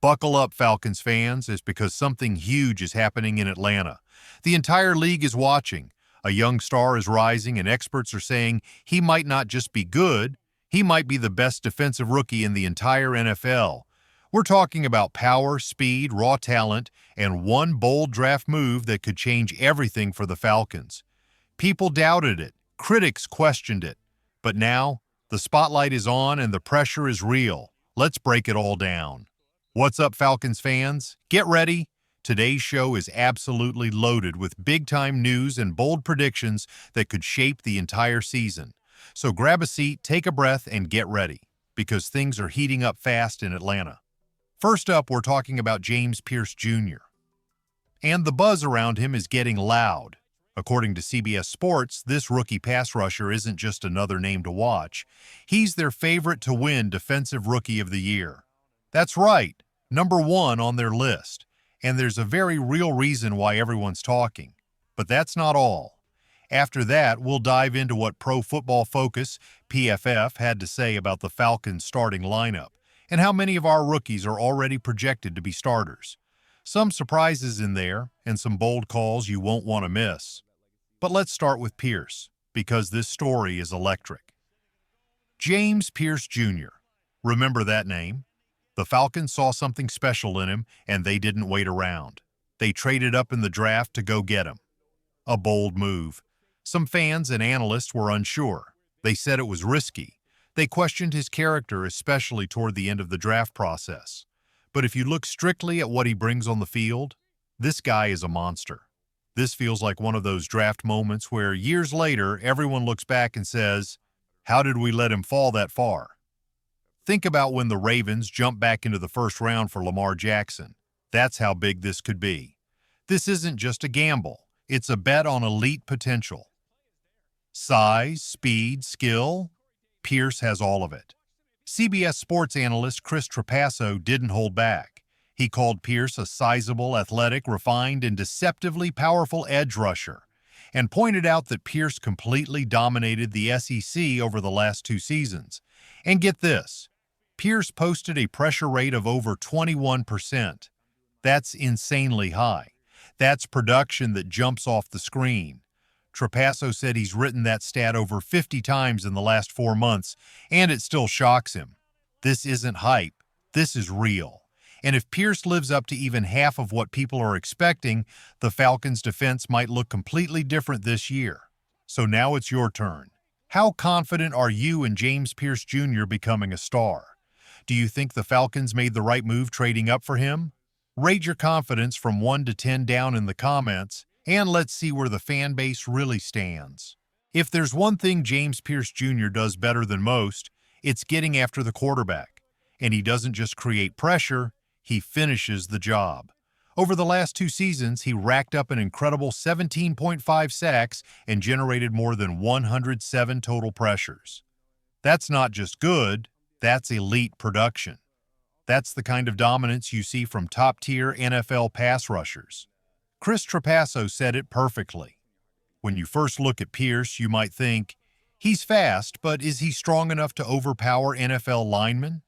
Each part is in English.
Buckle up, Falcons fans, it's because something huge is happening in Atlanta. The entire league is watching. A young star is rising, and experts are saying he might not just be good, he might be the best defensive rookie in the entire NFL. We're talking about power, speed, raw talent, and one bold draft move that could change everything for the Falcons. People doubted it, critics questioned it, but now the spotlight is on and the pressure is real. Let's break it all down. What's up, Falcons fans? Get ready. Today's show is absolutely loaded with big-time news and bold predictions that could shape the entire season. So grab a seat, take a breath, and get ready, because things are heating up fast in Atlanta. First up, we're talking about James Pierce Jr. And the buzz around him is getting loud. According to CBS Sports, this rookie pass rusher isn't just another name to watch. He's their favorite to win Defensive Rookie of the Year. That's right, #1 on their list. And there's a very real reason why everyone's talking. But that's not all. After that, we'll dive into what Pro Football Focus, PFF, had to say about the Falcons' starting lineup, and how many of our rookies are already projected to be starters. Some surprises in there, and some bold calls you won't want to miss. But let's start with Pierce, because this story is electric. James Pierce Jr. Remember that name? The Falcons saw something special in him, and they didn't wait around. They traded up in the draft to go get him. A bold move. Some fans and analysts were unsure. They said it was risky. They questioned his character, especially toward the end of the draft process. But if you look strictly at what he brings on the field, this guy is a monster. This feels like one of those draft moments where years later, everyone looks back and says, "How did we let him fall that far?" Think about when the Ravens jumped back into the first round for Lamar Jackson. That's how big this could be. This isn't just a gamble. It's a bet on elite potential. Size, speed, skill, Pierce has all of it. CBS Sports analyst Chris Trapasso didn't hold back. He called Pierce a sizable, athletic, refined, and deceptively powerful edge rusher, and pointed out that Pierce completely dominated the SEC over the last 2 seasons. And get this, Pierce posted a pressure rate of over 21%. That's insanely high. That's production that jumps off the screen. Trapasso said he's written that stat over 50 times in the last 4 months, and it still shocks him. This isn't hype. This is real. And if Pierce lives up to even half of what people are expecting, the Falcons' defense might look completely different this year. So now it's your turn. How confident are you in James Pierce Jr. becoming a star? Do you think the Falcons made the right move trading up for him? Rate your confidence from 1 to 10 down in the comments, and let's see where the fan base really stands. If there's one thing James Pierce Jr. does better than most, it's getting after the quarterback. And he doesn't just create pressure, he finishes the job. Over the last 2 seasons, he racked up an incredible 17.5 sacks and generated more than 107 total pressures. That's not just good, that's elite production. That's the kind of dominance you see from top-tier NFL pass rushers. Chris Trapasso said it perfectly. When you first look at Pierce, you might think, he's fast, but is he strong enough to overpower NFL linemen?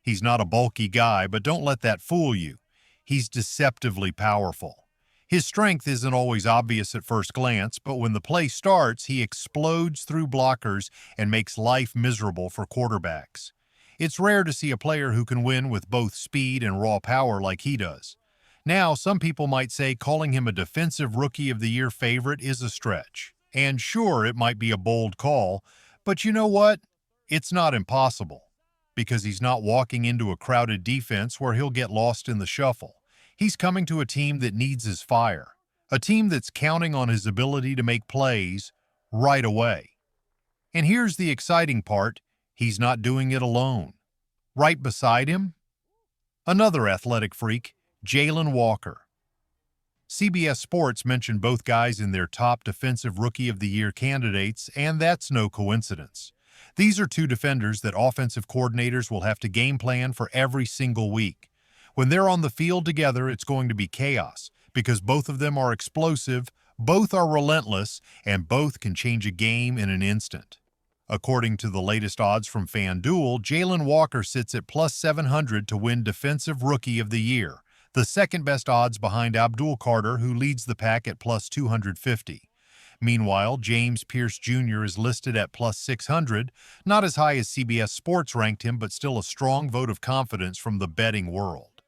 He's not a bulky guy, but don't let that fool you. He's deceptively powerful. His strength isn't always obvious at first glance, but when the play starts, he explodes through blockers and makes life miserable for quarterbacks. It's rare to see a player who can win with both speed and raw power like he does. Now, some people might say calling him a Defensive Rookie of the Year favorite is a stretch. And sure, it might be a bold call, but you know what? It's not impossible, because he's not walking into a crowded defense where he'll get lost in the shuffle. He's coming to a team that needs his fire, a team that's counting on his ability to make plays right away. And here's the exciting part. He's not doing it alone. Right beside him, another athletic freak, Jaylen Walker. CBS Sports mentioned both guys in their top Defensive Rookie of the Year candidates, and that's no coincidence. These are 2 defenders that offensive coordinators will have to game plan for every single week. When they're on the field together, it's going to be chaos, because both of them are explosive, both are relentless, and both can change a game in an instant. According to the latest odds from FanDuel, Jaylen Walker sits at plus 700 to win Defensive Rookie of the Year, the second best odds behind Abdul Carter, who leads the pack at plus 250. Meanwhile, James Pierce Jr. is listed at plus 600, not as high as CBS Sports ranked him, but still a strong vote of confidence from the betting world.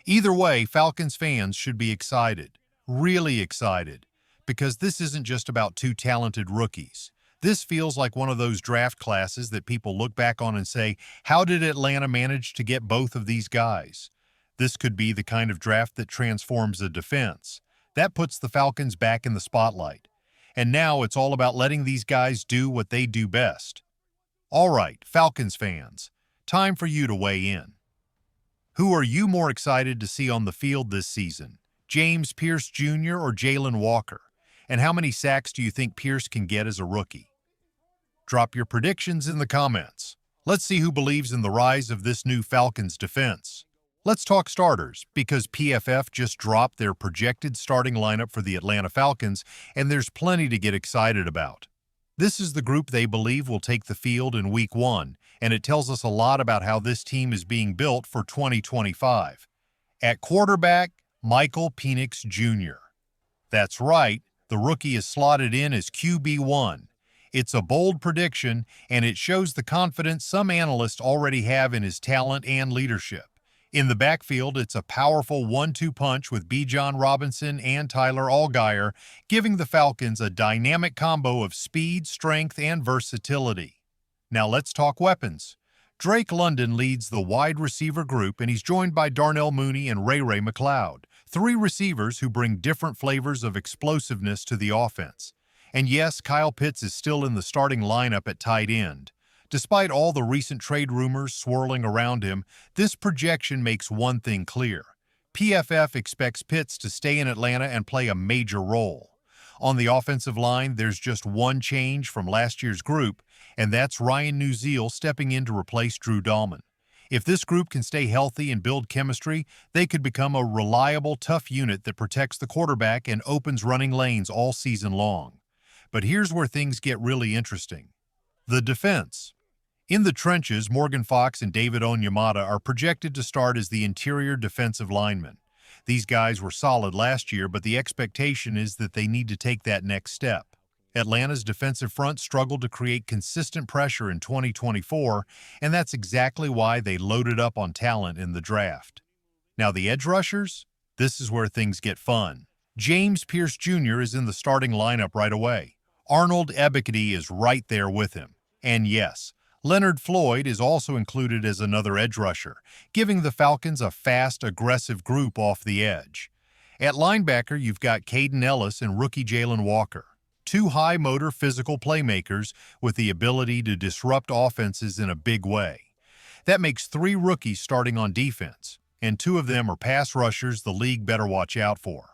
Either way, Falcons fans should be excited, really excited, because this isn't just about two talented rookies. This feels like one of those draft classes that people look back on and say, how did Atlanta manage to get both of these guys? This could be the kind of draft that transforms a defense. That puts the Falcons back in the spotlight. And now it's all about letting these guys do what they do best. All right, Falcons fans, time for you to weigh in. Who are you more excited to see on the field this season? James Pierce Jr. or Jaylen Walker? And how many sacks do you think Pierce can get as a rookie? Drop your predictions in the comments. Let's see who believes in the rise of this new Falcons defense. Let's talk starters, because PFF just dropped their projected starting lineup for the Atlanta Falcons, and there's plenty to get excited about. This is the group they believe will take the field in Week 1, and it tells us a lot about how this team is being built for 2025. At quarterback, Michael Penix Jr. That's right, the rookie is slotted in as QB1. It's a bold prediction, and it shows the confidence some analysts already have in his talent and leadership. In the backfield, it's a powerful 1-2 punch with Bijan Robinson and Tyler Allgeier, giving the Falcons a dynamic combo of speed, strength, and versatility. Now let's talk weapons. Drake London leads the wide receiver group, and he's joined by Darnell Mooney and Ray McCloud, three receivers who bring different flavors of explosiveness to the offense. And yes, Kyle Pitts is still in the starting lineup at tight end. Despite all the recent trade rumors swirling around him, this projection makes one thing clear. PFF expects Pitts to stay in Atlanta and play a major role. On the offensive line, there's just one change from last year's group, and that's Ryan Neuzil stepping in to replace Drew Dahlman. If this group can stay healthy and build chemistry, they could become a reliable, tough unit that protects the quarterback and opens running lanes all season long. But here's where things get really interesting. The defense. In the trenches, Morgan Fox and David Onyemata are projected to start as the interior defensive linemen. These guys were solid last year, but the expectation is that they need to take that next step. Atlanta's defensive front struggled to create consistent pressure in 2024, and that's exactly why they loaded up on talent in the draft. Now the edge rushers? This is where things get fun. James Pierce Jr. is in the starting lineup right away. Arnold Ebiketie is right there with him. And yes, Leonard Floyd is also included as another edge rusher, giving the Falcons a fast, aggressive group off the edge. At linebacker, you've got Caden Ellis and rookie Jaylen Walker, two high-motor physical playmakers with the ability to disrupt offenses in a big way. That makes three rookies starting on defense, and two of them are pass rushers the league better watch out for.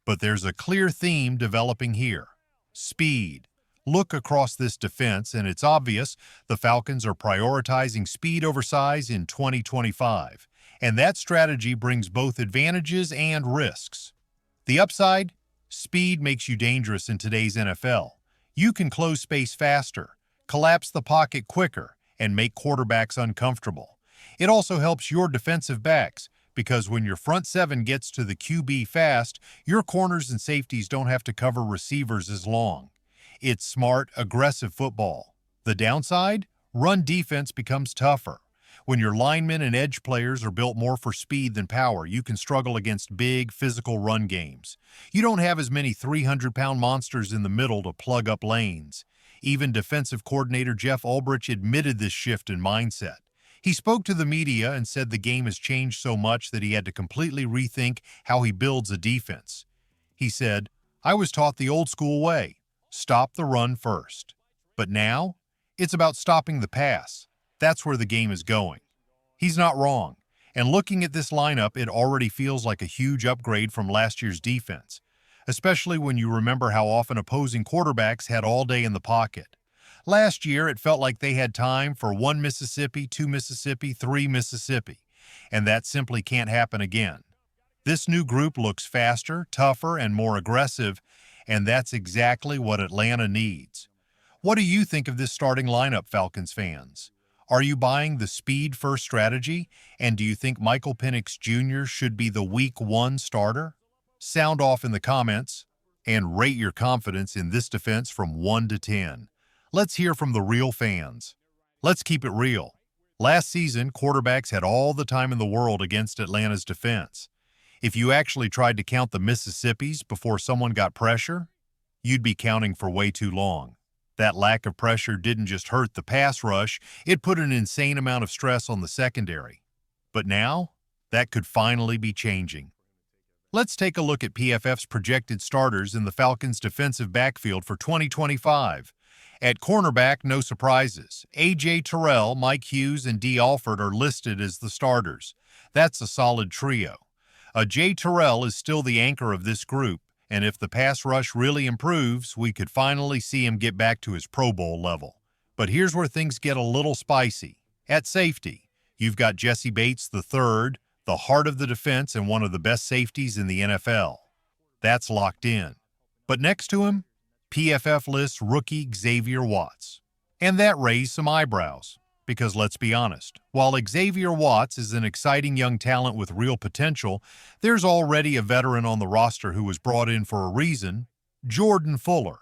But there's a clear theme developing here: speed. Look across this defense, and it's obvious the Falcons are prioritizing speed over size in 2025, and that strategy brings both advantages and risks. The upside? Speed makes you dangerous in today's NFL. You can close space faster, collapse the pocket quicker, and make quarterbacks uncomfortable. It also helps your defensive backs, because when your front seven gets to the QB fast, your corners and safeties don't have to cover receivers as long. It's smart, aggressive football. The downside? Run defense becomes tougher. When your linemen and edge players are built more for speed than power, you can struggle against big, physical run games. You don't have as many 300-pound monsters in the middle to plug up lanes. Even defensive coordinator Jeff Ulbrich admitted this shift in mindset. He spoke to the media and said the game has changed so much that he had to completely rethink how he builds a defense. He said, "I was taught the old-school way. Stop the run first. But now, it's about stopping the pass. That's where the game is going." He's not wrong. And looking at this lineup, it already feels like a huge upgrade from last year's defense, especially when you remember how often opposing quarterbacks had all day in the pocket. Last year, it felt like they had time for 1 Mississippi, 2 Mississippi, 3 Mississippi, and that simply can't happen again. This new group looks faster, tougher, and more aggressive, and that's exactly what Atlanta needs. What do you think of this starting lineup, Falcons fans? Are you buying the speed-first strategy, and do you think Michael Penix Jr. should be the Week 1 starter? Sound off in the comments and rate your confidence in this defense from 1 to 10. Let's hear from the real fans. Let's keep it real. Last season, quarterbacks had all the time in the world against Atlanta's defense. If you actually tried to count the Mississippis before someone got pressure, you'd be counting for way too long. That lack of pressure didn't just hurt the pass rush, it put an insane amount of stress on the secondary. But now, that could finally be changing. Let's take a look at PFF's projected starters in the Falcons' defensive backfield for 2025. At cornerback, no surprises. A.J. Terrell, Mike Hughes, and D. Alford are listed as the starters. That's a solid trio. Jay Terrell is still the anchor of this group, and if the pass rush really improves, we could finally see him get back to his Pro Bowl level. But here's where things get a little spicy. At safety, you've got Jesse Bates III, the heart of the defense and one of the best safeties in the NFL. That's locked in. But next to him, PFF lists rookie Xavier Watts. And that raised some eyebrows. Because let's be honest, while Xavier Watts is an exciting young talent with real potential, there's already a veteran on the roster who was brought in for a reason, Jordan Fuller.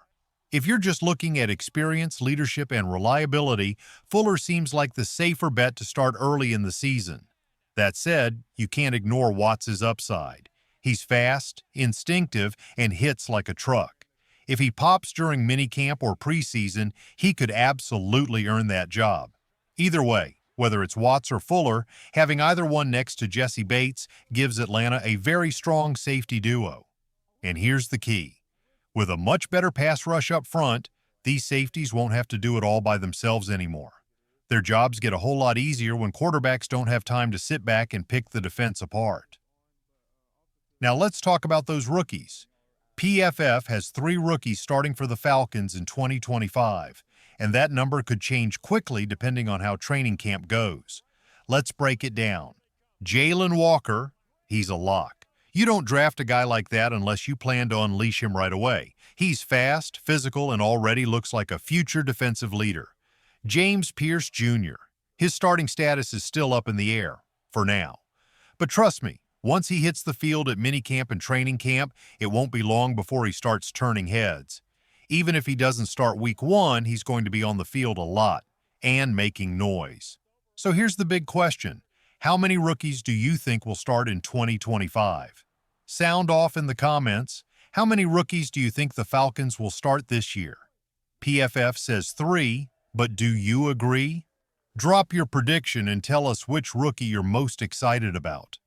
If you're just looking at experience, leadership, and reliability, Fuller seems like the safer bet to start early in the season. That said, you can't ignore Watts' upside. He's fast, instinctive, and hits like a truck. If he pops during minicamp or preseason, he could absolutely earn that job. Either way, whether it's Watts or Fuller, having either one next to Jesse Bates gives Atlanta a very strong safety duo. And here's the key. With a much better pass rush up front, these safeties won't have to do it all by themselves anymore. Their jobs get a whole lot easier when quarterbacks don't have time to sit back and pick the defense apart. Now let's talk about those rookies. PFF has 3 rookies starting for the Falcons in 2025, and that number could change quickly depending on how training camp goes. Let's break it down. Jaylen Walker, he's a lock. You don't draft a guy like that unless you plan to unleash him right away. He's fast, physical, and already looks like a future defensive leader. James Pierce Jr., his starting status is still up in the air, for now. But trust me, once he hits the field at minicamp and training camp, it won't be long before he starts turning heads. Even if he doesn't start Week 1, he's going to be on the field a lot and making noise. So here's the big question. How many rookies do you think will start in 2025? Sound off in the comments. How many rookies do you think the Falcons will start this year? PFF says 3, but do you agree? Drop your prediction and tell us which rookie you're most excited about.